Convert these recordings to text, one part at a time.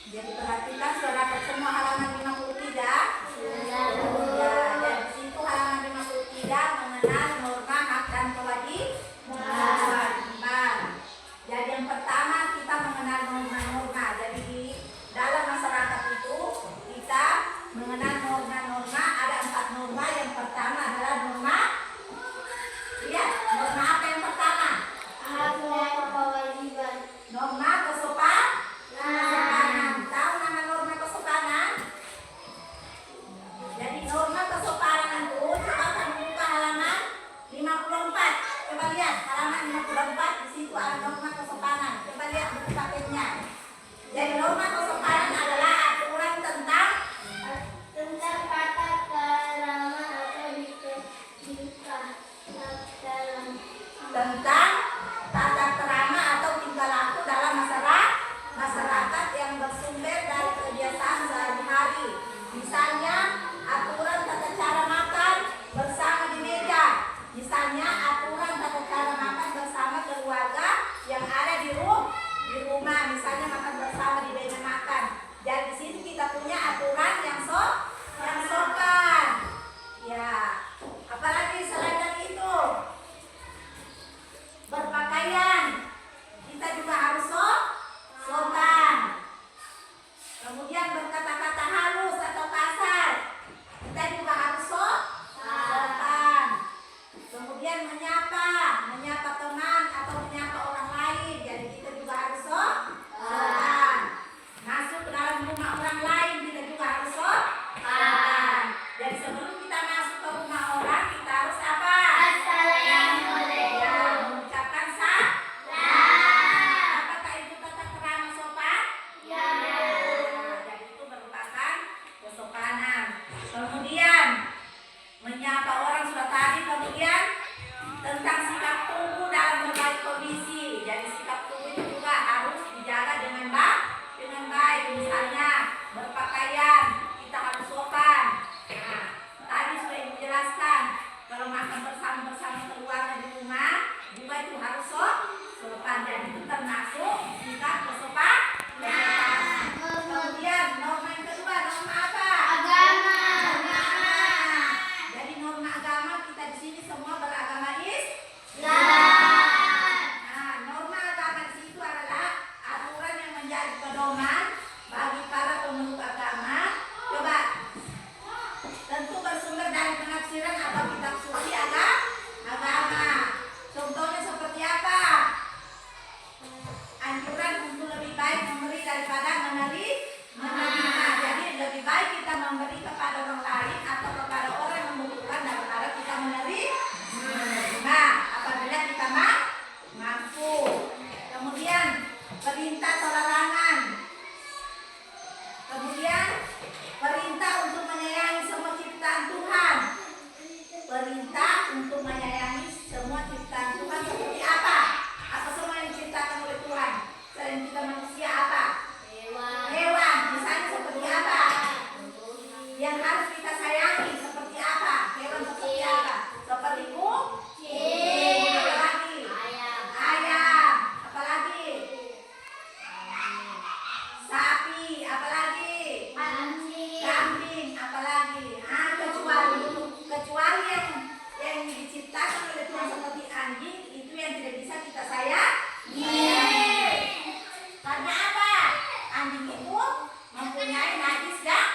Jadi perhatikan sudah dapat semua halaman 53. Ya, dan di situ halaman 53 mengenal norma, hak dan kewajiban. Jadi yang pertama kita mengenal norma-norma. Jadi di dalam masyarakat itu kita mengenal norma-norma. Ada 4 norma. Yang pertama adalah norma. Lihat, norma apa yang pertama? Hak dan kewajiban. Norma kesopanan. Tahu nama norma kesopanan? Jadi norma kesopanan itu coba kamu buka halaman 54. Coba lihat halaman 54, di situ ada norma kesopanan. Coba lihat buku paketnya. Jadi norma kesopanan adalah aturan tentang tata krama atau tentang tata krama atau tingkah laku dalam masyarakat yang bersumber dari kebiasaan sehari-hari. Misalnya aturan tata cara makan bersama di meja. Misalnya aturan tata cara makan bersama keluarga yang ada di rumah. Misalnya makan bersama di meja makan. Dan di sini kita punya aturan yang sopan. Ya, apalagi selain dari itu, berpakaian kita juga harus sopan. Kemudian berkata-kata halus atau kasar kita juga harus sopan. Kemudian menyapa teman atau menyapa orang lain, jadi kita juga harus sopan. Masuk ke dalam rumah orang lain kita juga harus sopan. Jadi sebelum kita masuk ke rumah orang kita harus apa? Assalamualaikum. Mengucapkan salam. Apakah itu tata krama sopan? Ya. Jadi itu merupakan kesopanan. Kemudian menyapa orang sudah tadi. Kemudian tentang sikap tubuh dalam berbagai kondisi. Jadi sikap tubuh itu juga harus dijaga dengan baik. Misalnya berpakaian kita harus sopan. Nah, tadi sudah ibu jelaskan kalau makan bersama keluarga di rumah juga itu harus sopan. Jadi itu termasuk sikap kesopanan. Kemudian norma yang kedua, norma apa? Agama. Jadi norma agama kita di sini semua beragama Islam. Nah, norma agama di situ adalah aturan yang menjadi pedoman bagi para pemeluk agama. Coba, tentu bersumber dari penafsiran atau kitab suci agama. Contohnya seperti apa? Anjuran untuk lebih baik memberi daripada menerima. Jadi lebih baik kita memberi kepada orang lain atau kepada orang yang membutuhkan daripada kita menerima apabila kita mampu. Kemudian perintah atau larangan. Kemudian perintah untuk menyayangi semua ciptaan Tuhan. Perintah untuk menyayangi semua ciptaan Tuhan seperti apa? Apa semua yang diciptakan oleh Tuhan? Selain kita manusia apa? Hewan. Misalnya seperti apa? Yang harus kita sayangi seperti apa? Hewan seperti apa? Seperti kucing. Apalagi? Ayam. Apalagi? Sapi. Apalagi? Kambing. Apalagi? Kecuali yang diciptakan oleh Tuhan seperti anjing, itu yang tidak bisa kita sayangi. Karena apa? Anjing itu mempunyai najis yang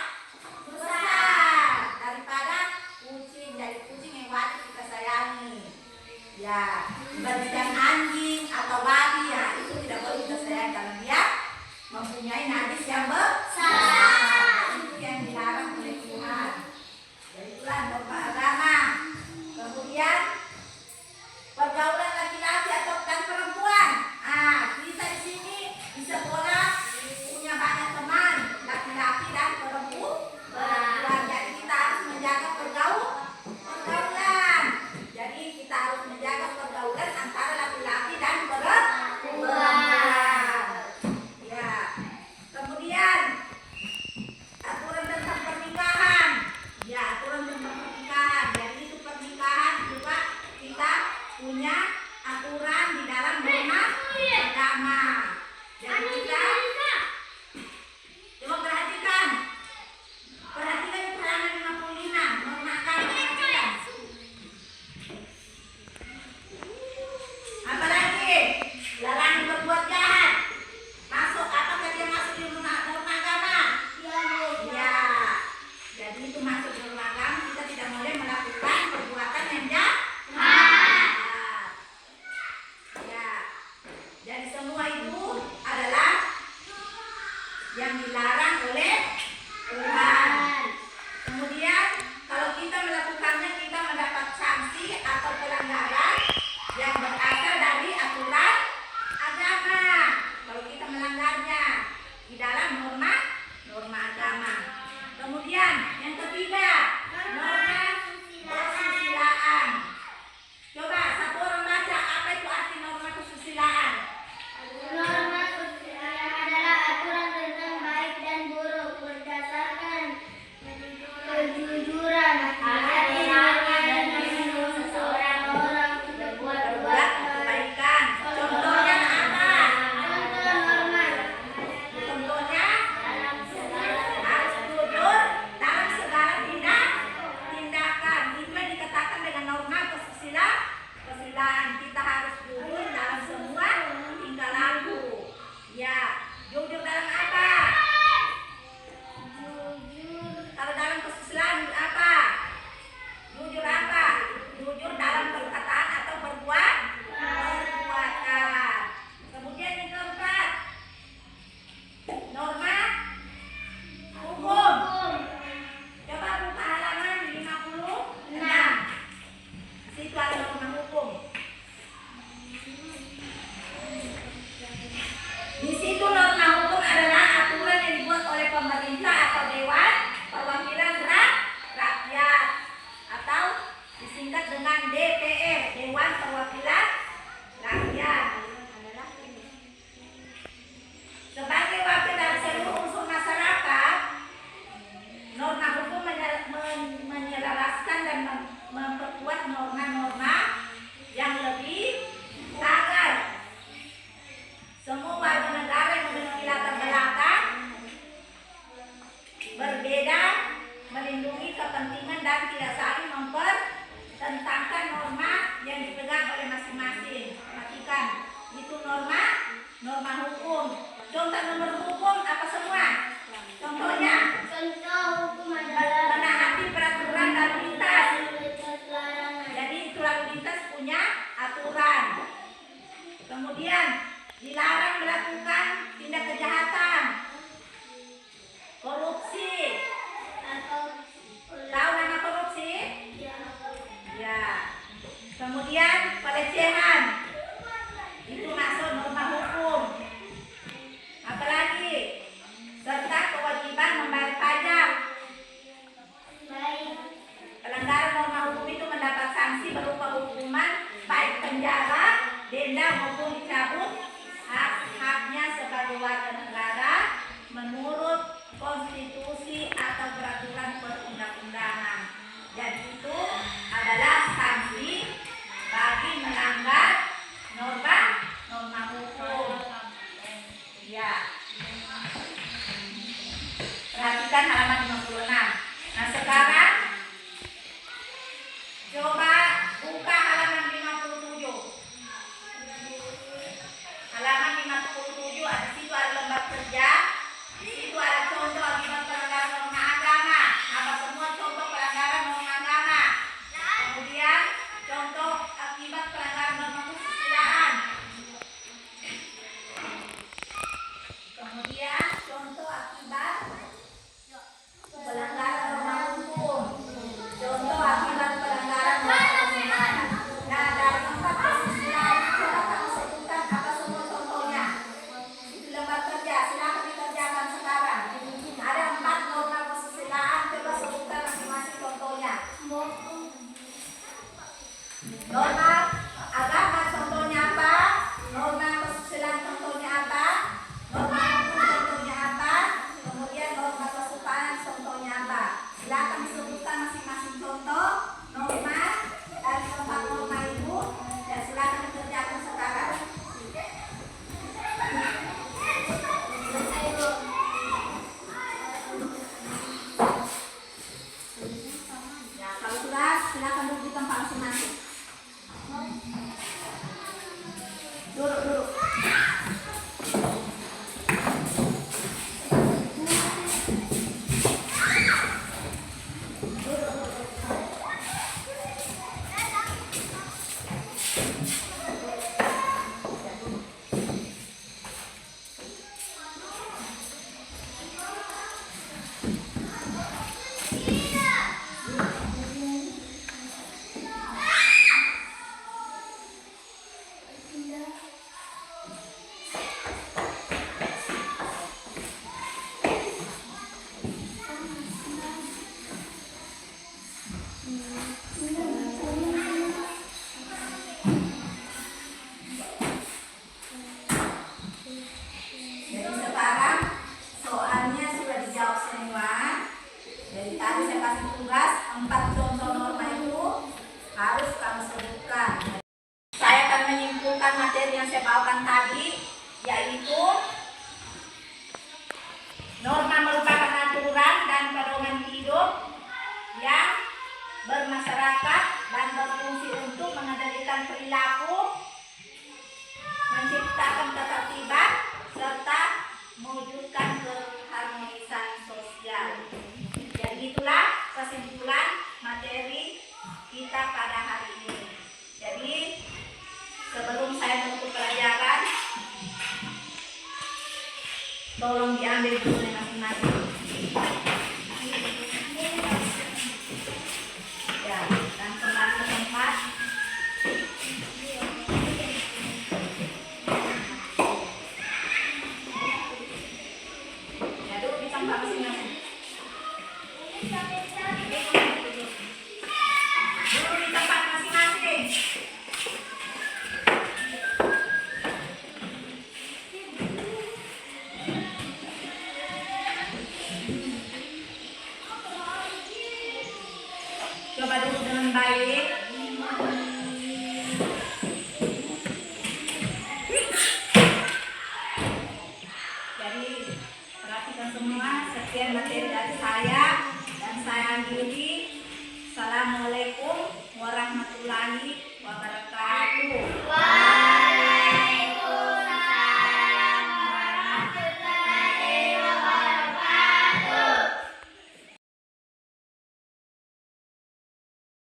besar daripada kucing. Dari kucing yang wajib kita sayangi. Ya, dibandingkan anjing atau babi, ya itu tidak boleh kita sayangi karena dia mempunyai najis yang besar. Itu yang dilarang oleh Tuhan. Jadi itulah norma agama. Kemudian pergaulan laki-laki atau dan perempuan. Kita di sini di sekolah punya banyak teman laki-laki dan perempuan. Jadi kita harus menjaga pergaulan. Jadi kita harus menjaga pergaulan antara laki-laki dan perempuan. Ya. Kemudian aturan tentang pernikahan. Ya, aturan tentang pernikahan. Jadi itu pernikahan juga kita punya dilarang oleh Tuhan. Kemudian kalau kita melakukannya kita mendapat sanksi atau pelanggaran yang berasal dari aturan agama. Kalau kita melanggarnya di dalam norma agama. Kemudian yang ketiga, norma kesusilaan. Coba satu orang baca apa itu arti norma kesusilaan. Norma kesusilaan adalah aturan tentang baik dan buruk berdasarkan kejujuran, hati-hati dan melindungi seseorang berbuat Kebaikan. Contohnya apa? Contoh norma Contohnya harus jujur dalam segala tindakan. Itu yang dikatakan dengan norma kesusilaan. Kita harus jujur dalam semua tingkah laku. Ya, jujur dalam apa? Kalau dalam kesusilaan apa? Jujur apa? Jujur dalam perkataan atau perbuatan. Kemudian yang keempat, norma hukum. Coba buka halaman 56. Situ ada norma hukum. Di situ norma hukum adalah aturan yang dibuat oleh pemerintah atau dewan perwakilan rakyat atau disingkat dengan DPR, Dewan Perwakilan Rakyat. Sebagai wakil dari seluruh unsur masyarakat, norma hukum menyelaraskan dan memperkuat norma-norma yang lebih agar semua warga negara yang memiliki latar belakang berbeda melindungi kepentingan dan tidak saling mempertentangkan norma yang dipegang oleh masing-masing. Perhatikan, itu norma hukum. Contoh norma hukum apa semua? Contohnya contoh hukum adalah menaati peraturan lalu lintas. larangan. Jadi itu lalu lintas punya aturan. Kemudian dilarang melakukan tindak kejahatan, korupsi. Atau Tahu nama korupsi? ya, Ya. Kemudian pelecehan. Itu masuk norma hukum. Apalagi serta kewajiban membayar pajak. baik Pelanggaran norma hukum itu mendapat sanksi berupa hukuman baik penjara, denda maupun dicabut hak-haknya sebagai warga negara menurut konstitusi atau peraturan perundang-undangan. Jadi itu adalah sanksi bagi melanggar norma hukum. Ya. Perhatikan halaman 56. Nah, sekarang coba buka halaman 57. Halaman 57 ada situ ada lembar kerja. Di situ ada contoh akibat pelanggaran norma agama. Apa semua contoh pelanggaran norma agama? Kemudian contoh akibat pelanggaran norma kesusilaan. Kemudian contoh akibat pelanggaran norma hukum. Norma merupakan aturan dan pedoman hidup yang bermasyarakat dan berfungsi untuk mengendalikan perilaku, menciptakan ketertiban, serta mewujudkan keharmonisan sosial. Jadi itulah kesimpulan materi kita pada hari ini. Jadi sebelum saya menutup pelajaran, tolong diambil bukunya masing-masing. Ya, dan kembali ke tempat. Ya, duduk di tempat masing-masing. Duduk di tempat masing-masing. Coba duduk dengan baik. Jadi perhatikan semua. Sekian materi dari saya dan saya akhiri. Assalamualaikum warahmatullahi wabarakatuh.